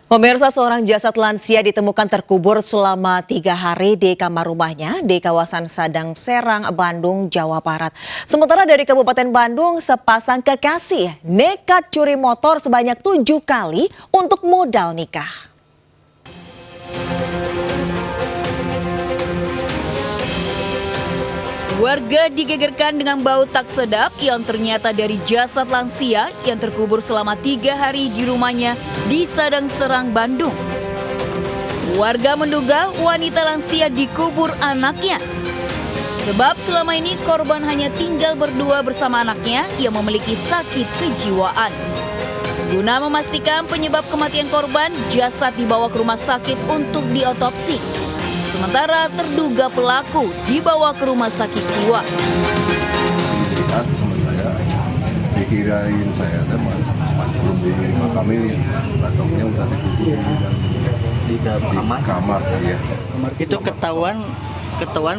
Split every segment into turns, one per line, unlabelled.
Pemirsa, seorang jasad lansia ditemukan terkubur selama 3 hari di kamar rumahnya di kawasan Sadang Serang, Bandung, Jawa Barat. Sementara dari Kabupaten Bandung, sepasang kekasih nekat curi motor sebanyak 7 kali untuk modal nikah.
Warga digegerkan dengan bau tak sedap yang ternyata dari jasad lansia yang terkubur selama 3 hari di rumahnya di Sadang Serang, Bandung. Warga menduga wanita lansia dikubur anaknya. Sebab selama ini korban hanya tinggal berdua bersama anaknya yang memiliki sakit kejiwaan. Guna memastikan penyebab kematian korban, jasad dibawa ke rumah sakit untuk diotopsi. Sementara terduga pelaku dibawa ke rumah sakit jiwa.
Lihat teman saya, dikirain saya teman belum dimakamin, batoknya udah dikubur di kamar ya.
Itu ketahuan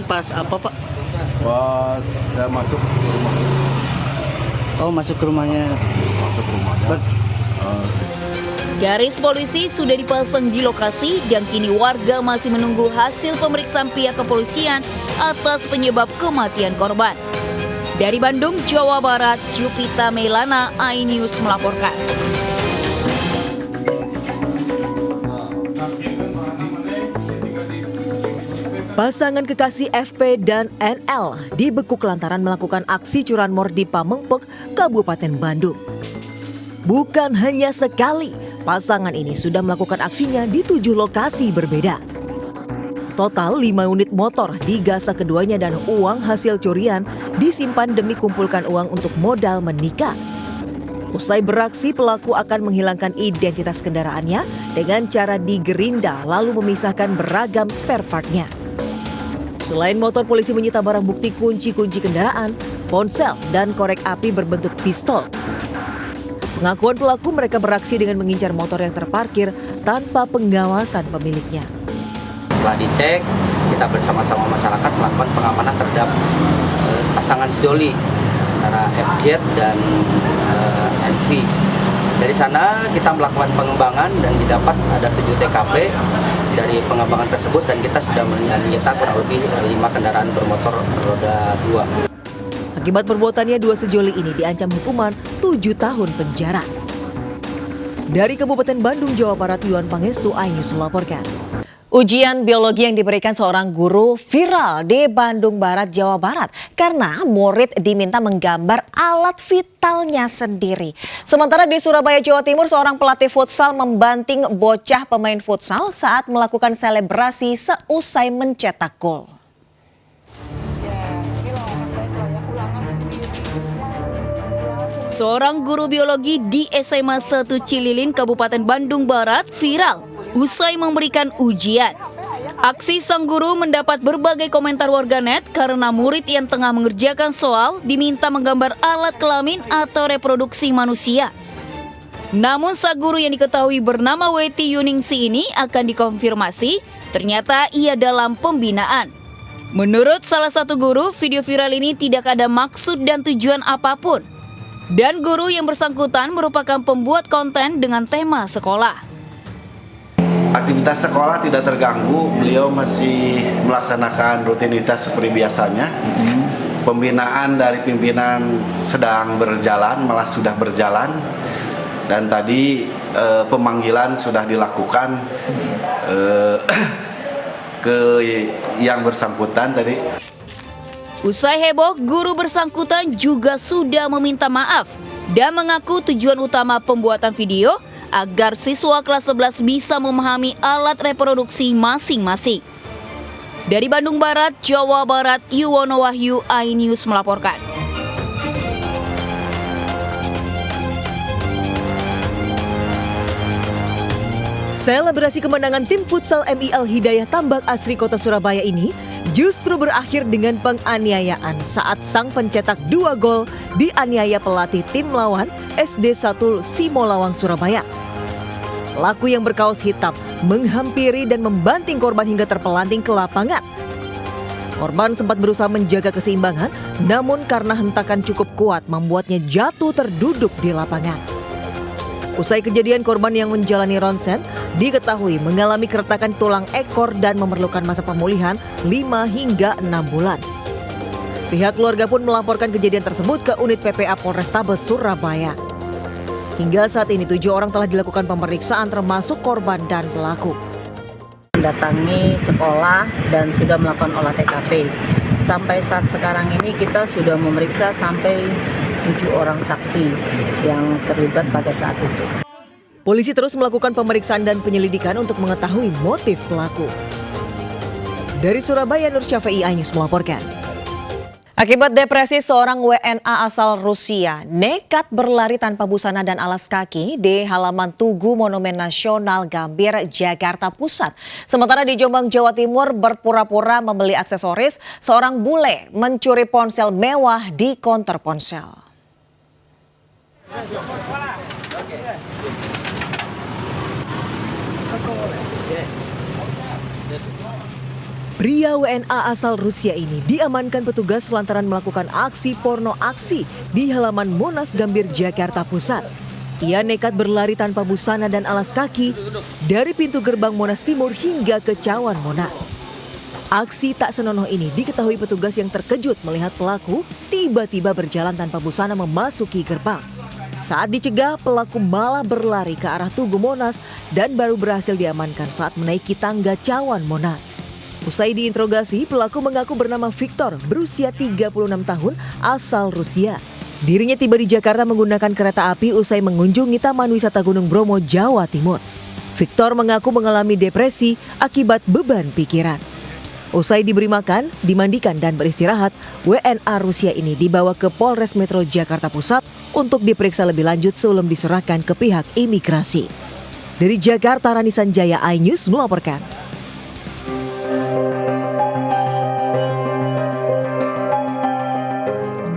pas apa Pak?
Pas saya masuk ke rumah.
Oh, masuk ke rumahnya.
Masuk ke rumahnya.
Garis polisi sudah dipasang di lokasi dan kini warga masih menunggu hasil pemeriksaan pihak kepolisian atas penyebab kematian korban. Dari Bandung, Jawa Barat, Jupita Meilana, iNews melaporkan.
Pasangan kekasih FP dan NL dibekuk lantaran melakukan aksi curanmor di Pamengpek, Kabupaten Bandung. Bukan hanya sekali, pasangan ini sudah melakukan aksinya di 7 lokasi berbeda. Total 5 unit motor digasak keduanya dan uang hasil curian disimpan demi kumpulkan uang untuk modal menikah. Usai beraksi, pelaku akan menghilangkan identitas kendaraannya dengan cara digerinda lalu memisahkan beragam spare part-nya. Selain motor, polisi menyita barang bukti kunci-kunci kendaraan, ponsel, dan korek api berbentuk pistol. Pengakuan pelaku, mereka beraksi dengan mengincar motor yang terparkir tanpa pengawasan pemiliknya.
Setelah dicek, kita bersama-sama masyarakat melakukan pengamanan terhadap pasangan sejoli antara FJ dan NV. Dari sana kita melakukan pengembangan dan didapat ada 7 TKP dari pengembangan tersebut dan kita sudah menyita kurang lebih 5 kendaraan bermotor roda 2.
Akibat perbuatannya, 2 sejoli ini diancam hukuman 7 tahun penjara. Dari Kabupaten Bandung, Jawa Barat, Yuan Pangestu, iNews melaporkan. Ujian biologi yang diberikan seorang guru viral di Bandung Barat, Jawa Barat karena murid diminta menggambar alat vitalnya sendiri. Sementara di Surabaya, Jawa Timur, seorang pelatih futsal membanting bocah pemain futsal saat melakukan selebrasi seusai mencetak gol.
Seorang guru biologi di SMA 1 Cililin, Kabupaten Bandung Barat viral usai memberikan ujian. Aksi sang guru mendapat berbagai komentar warganet karena murid yang tengah mengerjakan soal diminta menggambar alat kelamin atau reproduksi manusia. Namun sang guru yang diketahui bernama Weti Yuningsi ini akan dikonfirmasi, ternyata ia dalam pembinaan. Menurut salah satu guru, video viral ini tidak ada maksud dan tujuan apapun. Dan guru yang bersangkutan merupakan pembuat konten dengan tema sekolah.
Aktivitas sekolah tidak terganggu, beliau masih melaksanakan rutinitas seperti biasanya. Pembinaan dari pimpinan sedang berjalan, malah sudah berjalan. Dan tadi pemanggilan sudah dilakukan ke yang bersangkutan tadi.
Usai heboh, guru bersangkutan juga sudah meminta maaf dan mengaku tujuan utama pembuatan video agar siswa kelas 11 bisa memahami alat reproduksi masing-masing. Dari Bandung Barat, Jawa Barat, Yuwono Wahyu, iNews melaporkan.
Selebrasi kemenangan tim futsal MIL Hidayah Tambak Asri Kota Surabaya ini justru berakhir dengan penganiayaan saat sang pencetak 2 gol dianiaya pelatih tim lawan SD 1 Simolawang, Surabaya. Pelaku yang berkaos hitam menghampiri dan membanting korban hingga terpelanting ke lapangan. Korban sempat berusaha menjaga keseimbangan, namun karena hentakan cukup kuat membuatnya jatuh terduduk di lapangan. Usai kejadian, korban yang menjalani ronsen diketahui mengalami keretakan tulang ekor dan memerlukan masa pemulihan 5 hingga 6 bulan. Pihak keluarga pun melaporkan kejadian tersebut ke unit PPA Polrestabes Surabaya. Hingga saat ini 7 orang telah dilakukan pemeriksaan termasuk korban dan pelaku.
Mendatangi sekolah dan sudah melakukan olah TKP. Sampai saat sekarang ini kita sudah memeriksa sampai 7 orang saksi yang terlibat pada saat itu.
Polisi terus melakukan pemeriksaan dan penyelidikan untuk mengetahui motif pelaku. Dari Surabaya, Nur Syafei, iNews melaporkan.
Akibat depresi, seorang WNA asal Rusia nekat berlari tanpa busana dan alas kaki di halaman Tugu Monumen Nasional Gambir, Jakarta Pusat. Sementara di Jombang, Jawa Timur, berpura-pura membeli aksesoris, seorang bule mencuri ponsel mewah di konter ponsel.
Pria WNA asal Rusia ini diamankan petugas lantaran melakukan aksi porno aksi di halaman Monas Gambir, Jakarta Pusat. Ia nekat berlari tanpa busana dan alas kaki dari pintu gerbang Monas Timur hingga ke cawan Monas. Aksi tak senonoh ini diketahui petugas yang terkejut melihat pelaku tiba-tiba berjalan tanpa busana memasuki gerbang. Saat dicegah, pelaku malah berlari ke arah Tugu Monas dan baru berhasil diamankan saat menaiki tangga cawan Monas. Usai diinterogasi, pelaku mengaku bernama Victor, berusia 36 tahun, asal Rusia. Dirinya tiba di Jakarta menggunakan kereta api usai mengunjungi Taman Wisata Gunung Bromo, Jawa Timur. Victor mengaku mengalami depresi akibat beban pikiran. Usai diberi makan, dimandikan dan beristirahat, WNA Rusia ini dibawa ke Polres Metro Jakarta Pusat untuk diperiksa lebih lanjut sebelum diserahkan ke pihak imigrasi. Dari Jakarta, Rani Sanjaya, iNews melaporkan.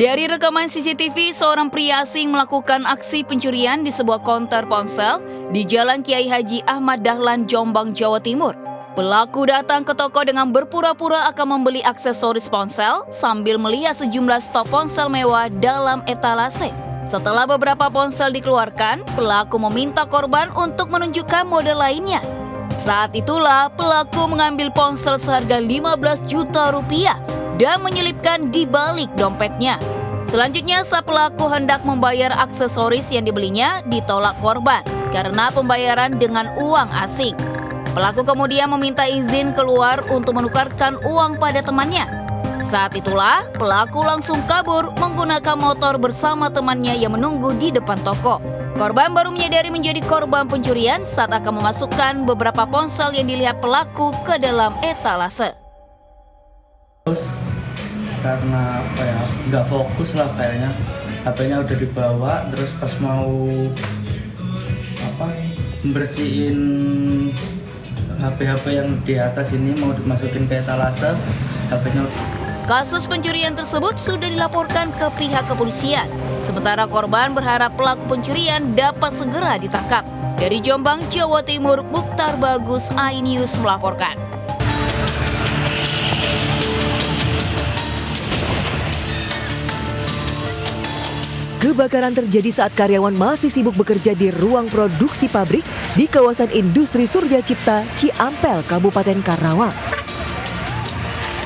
Dari rekaman CCTV, seorang pria asing melakukan aksi pencurian di sebuah konter ponsel di Jalan Kiai Haji Ahmad Dahlan, Jombang, Jawa Timur. Pelaku datang ke toko dengan berpura-pura akan membeli aksesoris ponsel sambil melihat sejumlah stok ponsel mewah dalam etalase. Setelah beberapa ponsel dikeluarkan, pelaku meminta korban untuk menunjukkan model lainnya. Saat itulah pelaku mengambil ponsel seharga 15 juta rupiah dan menyelipkan di balik dompetnya. Selanjutnya, saat pelaku hendak membayar aksesoris yang dibelinya, ditolak korban karena pembayaran dengan uang asing. Pelaku kemudian meminta izin keluar untuk menukarkan uang pada temannya. Saat itulah pelaku langsung kabur menggunakan motor bersama temannya yang menunggu di depan toko. Korban baru menyadari menjadi korban pencurian saat akan memasukkan beberapa ponsel yang dilihat pelaku ke dalam etalase.
Karena nggak fokus lah kayaknya, HP-nya udah dibawa, terus pas mau bersihin HP yang di atas ini mau dimasukin ke etalase, HP-nya.
Kasus pencurian tersebut sudah dilaporkan ke pihak kepolisian. Sementara korban berharap pelaku pencurian dapat segera ditangkap. Dari Jombang, Jawa Timur, Mukhtar Bagus, iNews melaporkan.
Kebakaran terjadi saat karyawan masih sibuk bekerja di ruang produksi pabrik di kawasan industri Surya Cipta, Ciampel, Kabupaten Karawang.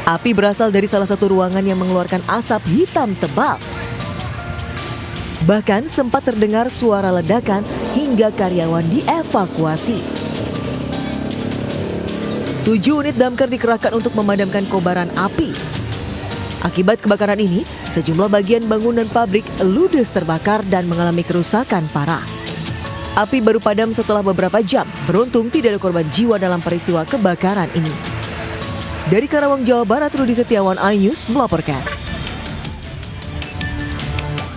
Api berasal dari salah satu ruangan yang mengeluarkan asap hitam tebal. Bahkan sempat terdengar suara ledakan hingga karyawan dievakuasi. 7 unit damkar dikerahkan untuk memadamkan kobaran api. Akibat kebakaran ini, sejumlah bagian bangunan pabrik ludes terbakar dan mengalami kerusakan parah. Api baru padam setelah beberapa jam. Beruntung tidak ada korban jiwa dalam peristiwa kebakaran ini. Dari Karawang, Jawa Barat, Rudi Setiawan, iNews melaporkan.